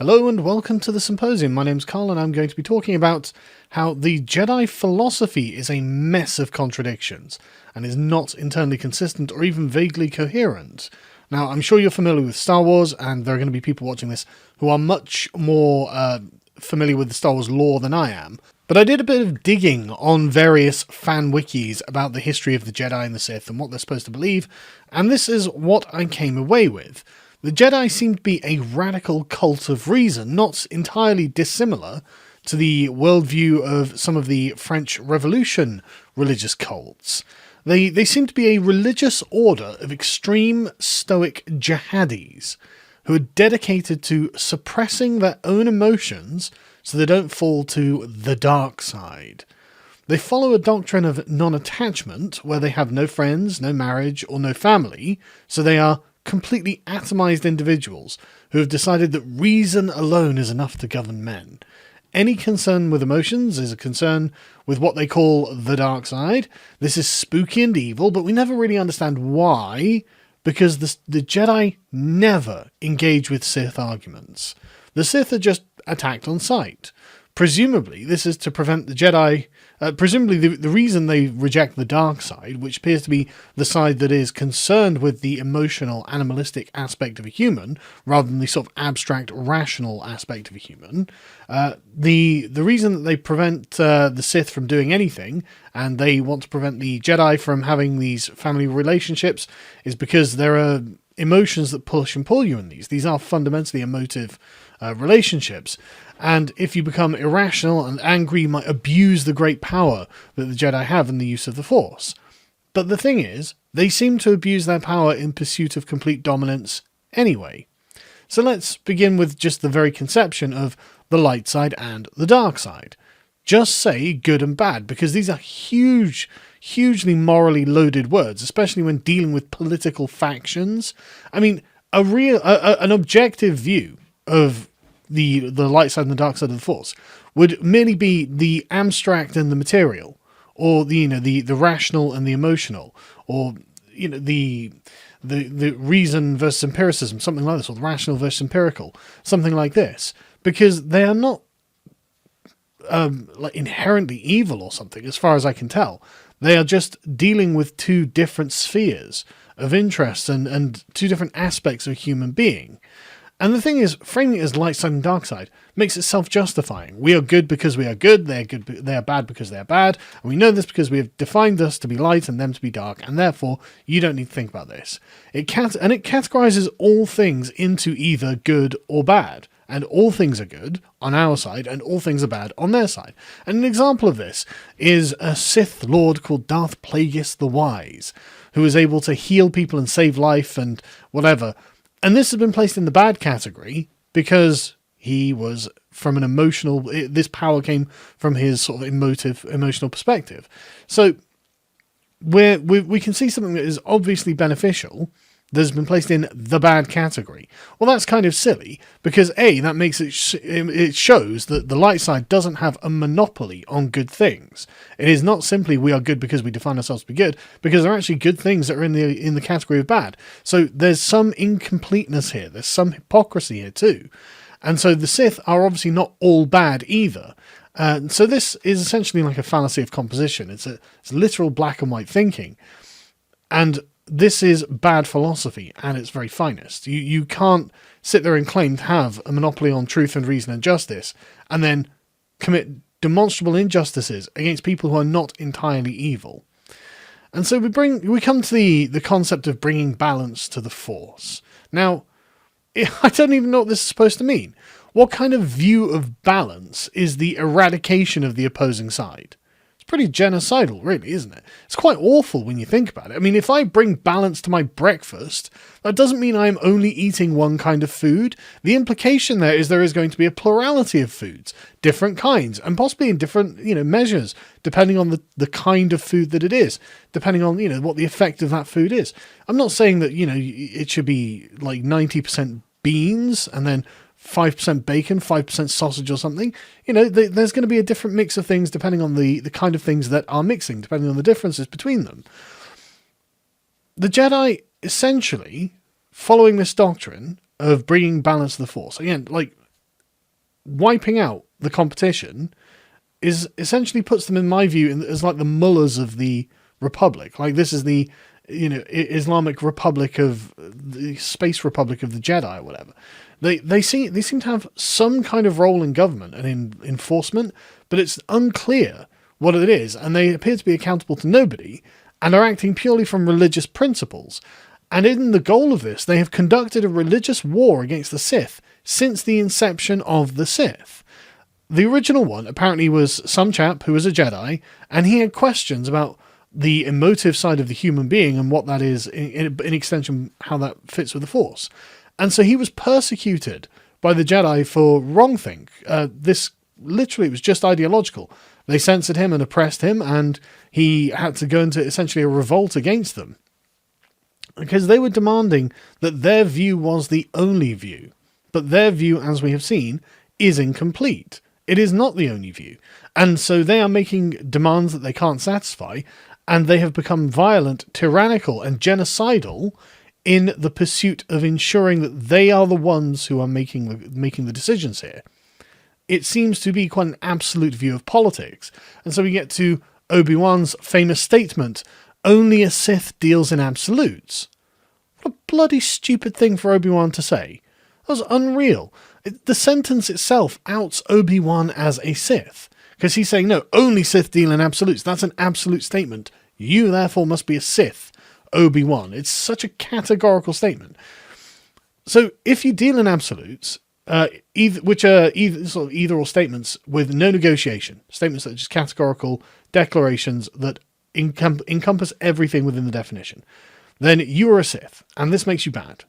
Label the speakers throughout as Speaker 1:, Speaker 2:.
Speaker 1: Hello and welcome to the Symposium. My name's Carl and I'm going to be talking about how the Jedi philosophy is a mess of contradictions and is not internally consistent or even vaguely coherent. Now, I'm sure you're familiar with Star Wars, and there are going to be people watching this who are much more familiar with the Star Wars lore than I am. But I did a bit of digging on various fan wikis about the history of the Jedi and the Sith and what they're supposed to believe, and this is what I came away with. The Jedi seem to be a radical cult of reason, not entirely dissimilar to the worldview of some of the French Revolution religious cults. They seem to be a religious order of extreme stoic jihadis who are dedicated to suppressing their own emotions so they don't fall to the dark side. They follow a doctrine of non-attachment where they have no friends, no marriage, or no family, so they are completely atomized individuals who have decided that reason alone is enough to govern men. Any concern with emotions is a concern with what they call the dark side. This is spooky and evil, but we never really understand why, because the Jedi never engage with Sith arguments. The Sith are just attacked on sight. Presumably, this is to prevent the Jedi... presumably, the reason they reject the dark side, which appears to be the side that is concerned with the emotional, animalistic aspect of a human, rather than the sort of abstract, rational aspect of a human, the reason that they prevent the Sith from doing anything, and they want to prevent the Jedi from having these family relationships, is because there are emotions that push and pull you in these. These are fundamentally emotive relationships. And if you become irrational and angry, you might abuse the great power that the Jedi have in the use of the Force. But the thing is, they seem to abuse their power in pursuit of complete dominance anyway. So let's begin with just the very conception of the light side and the dark side. Just say good and bad, because these are hugely morally loaded words, especially when dealing with political factions. I mean, an objective view of the light side and the dark side of the Force would merely be the abstract and the material, or the rational and the emotional, or the reason versus empiricism, something like this, or the rational versus empirical, something like this, because they are not like inherently evil or something, as far as I can tell. They are just dealing with two different spheres of interest and two different aspects of a human being. And the thing is, framing it as light side and dark side makes it self-justifying. We are good because we are good, they are bad because they are bad, and we know this because we have defined us to be light and them to be dark, and therefore you don't need to think about this. It categorizes all things into either good or bad, and all things are good on our side, and all things are bad on their side. And an example of this is a Sith Lord called Darth Plagueis the Wise, who is able to heal people and save life and whatever. And this has been placed in the bad category because he was from an emotional... This power came from his sort of emotional perspective. So we can see something that is obviously beneficial that has been placed in the bad category. Well, that's kind of silly because that makes it shows that the light side doesn't have a monopoly on good things. It is not simply we are good because we define ourselves to be good, because there are actually good things that are in the category of bad. So there's some incompleteness here. There's some hypocrisy here too. And so the Sith are obviously not all bad either. So this is essentially like a fallacy of composition. It's literal black and white thinking. And this is bad philosophy at its very finest. You can't sit there and claim to have a monopoly on truth and reason and justice and then commit demonstrable injustices against people who are not entirely evil. And so we come to the concept of bringing balance to the Force. Now, I don't even know what this is supposed to mean. What kind of view of balance is the eradication of the opposing side? It's pretty genocidal, really, isn't it? It's quite awful when you think about it. I mean, if I bring balance to my breakfast, that doesn't mean I'm only eating one kind of food. The implication there is going to be a plurality of foods, different kinds, and possibly in different, measures, depending on the kind of food that it is, depending on, what the effect of that food is. I'm not saying that, it should be like 90% beans and then 5% bacon, 5% sausage or something. There's going to be a different mix of things depending on the kind of things that are mixing, depending on the differences between them. The Jedi, essentially, following this doctrine of bringing balance to the Force, again, like wiping out the competition is essentially puts them, in my view, as like the mullahs of the Republic. Like, this is the, Islamic Republic of the Space Republic of the Jedi, or whatever. They seem to have some kind of role in government and in enforcement, but it's unclear what it is, and they appear to be accountable to nobody and are acting purely from religious principles. And in the goal of this, they have conducted a religious war against the Sith since the inception of the Sith. The original one apparently was some chap who was a Jedi, and he had questions about the emotive side of the human being and what that is, in extension, how that fits with the Force. And so he was persecuted by the Jedi for wrongthink. This literally was just ideological. They censored him and oppressed him, and he had to go into essentially a revolt against them, because they were demanding that their view was the only view. But their view, as we have seen, is incomplete. It is not the only view. And so they are making demands that they can't satisfy, and they have become violent, tyrannical, and genocidal in the pursuit of ensuring that they are the ones who are making the decisions here. It seems to be quite an absolute view of politics. And so we get to ObiWan's famous statement, "Only a Sith deals in absolutes." What a bloody stupid thing for ObiWan to say. That was unreal. The sentence itself outs ObiWan as a Sith, because he's saying, no, only Sith deal in absolutes. That's an absolute statement. You, therefore, must be a Sith, Obi-Wan. It's such a categorical statement. So if you deal in absolutes, which are either or statements with no negotiation, statements that are just categorical declarations that encompass everything within the definition, then you are a Sith, and this makes you bad.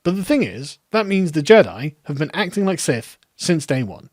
Speaker 1: But the thing is, that means the Jedi have been acting like Sith since day one.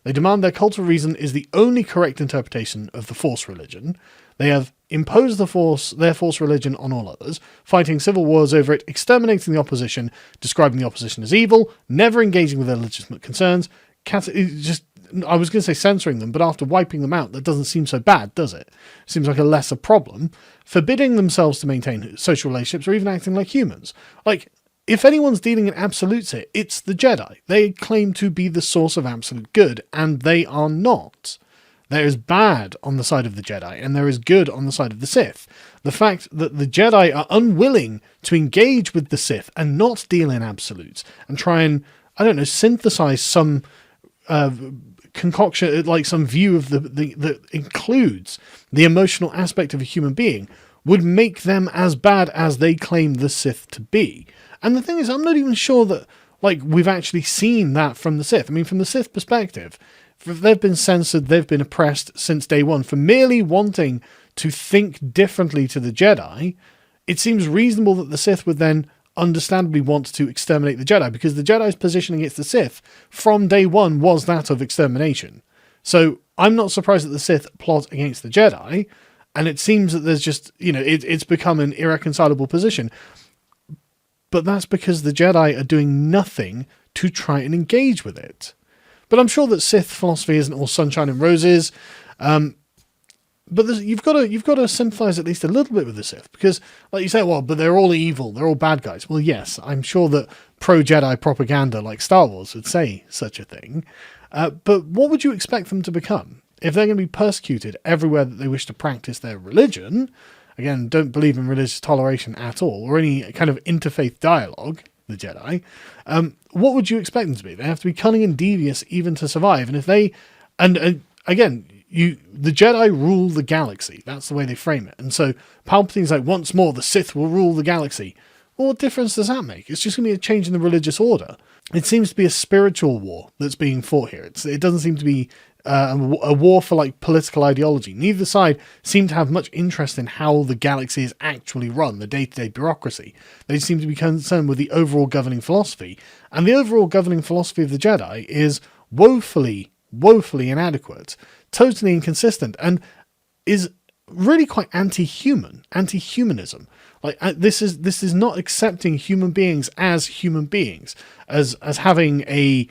Speaker 1: They demand their cult of reason is the only correct interpretation of the Force religion. They have imposed their Force religion on all others, fighting civil wars over it, exterminating the opposition, describing the opposition as evil, never engaging with their legitimate concerns, I was going to say censoring them, but after wiping them out, that doesn't seem so bad, does it? Seems like a lesser problem. Forbidding themselves to maintain social relationships or even acting like humans. Like, if anyone's dealing in absolutes here, it's the Jedi. They claim to be the source of absolute good, and they are not. There is bad on the side of the Jedi, and there is good on the side of the Sith. The fact that the Jedi are unwilling to engage with the Sith and not deal in absolutes, and try and, synthesize some concoction, like some view of that includes the emotional aspect of a human being, would make them as bad as they claim the Sith to be. And the thing is, I'm not even sure that we've actually seen that from the Sith. I mean, from the Sith perspective, they've been censored, they've been oppressed since day one for merely wanting to think differently to the Jedi. It seems reasonable that the Sith would then understandably want to exterminate the Jedi, because the Jedi's position against the Sith from day one was that of extermination. So I'm not surprised that the Sith plot against the Jedi, and it seems that there's just, it's become an irreconcilable position. But that's because the Jedi are doing nothing to try and engage with it. But I'm sure that Sith philosophy isn't all sunshine and roses. But you've got to sympathise at least a little bit with the Sith, because, like you say, but they're all evil, they're all bad guys. Well, yes, I'm sure that pro-Jedi propaganda like Star Wars would say such a thing. But what would you expect them to become? If they're going to be persecuted everywhere that they wish to practice their religion, again, don't believe in religious toleration at all, or any kind of interfaith dialogue, the Jedi, what would you expect them to be? They have to be cunning and devious even to survive. And if they, again, the Jedi rule the galaxy. That's the way they frame it. And so Palpatine's like, once more, the Sith will rule the galaxy. Well, what difference does that make? It's just going to be a change in the religious order. It seems to be a spiritual war that's being fought here. It doesn't seem to be a war for political ideology. Neither side seem to have much interest in how the galaxy is actually run, the day-to-day bureaucracy. They seem to be concerned with the overall governing philosophy. And the overall governing philosophy of the Jedi is woefully inadequate, totally inconsistent, and is really quite anti-humanism. This is not accepting human beings, as having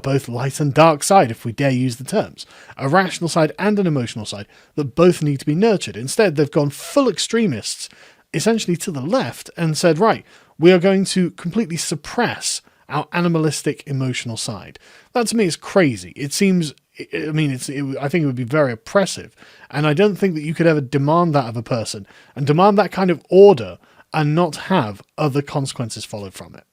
Speaker 1: both light and dark side, if we dare use the terms, a rational side and an emotional side that both need to be nurtured. Instead, they've gone full extremists, essentially to the left, and said, right, we are going to completely suppress our animalistic emotional side. That to me is crazy. It seems, I mean, I think it would be very oppressive, and I don't think that you could ever demand that of a person and demand that kind of order and not have other consequences followed from it.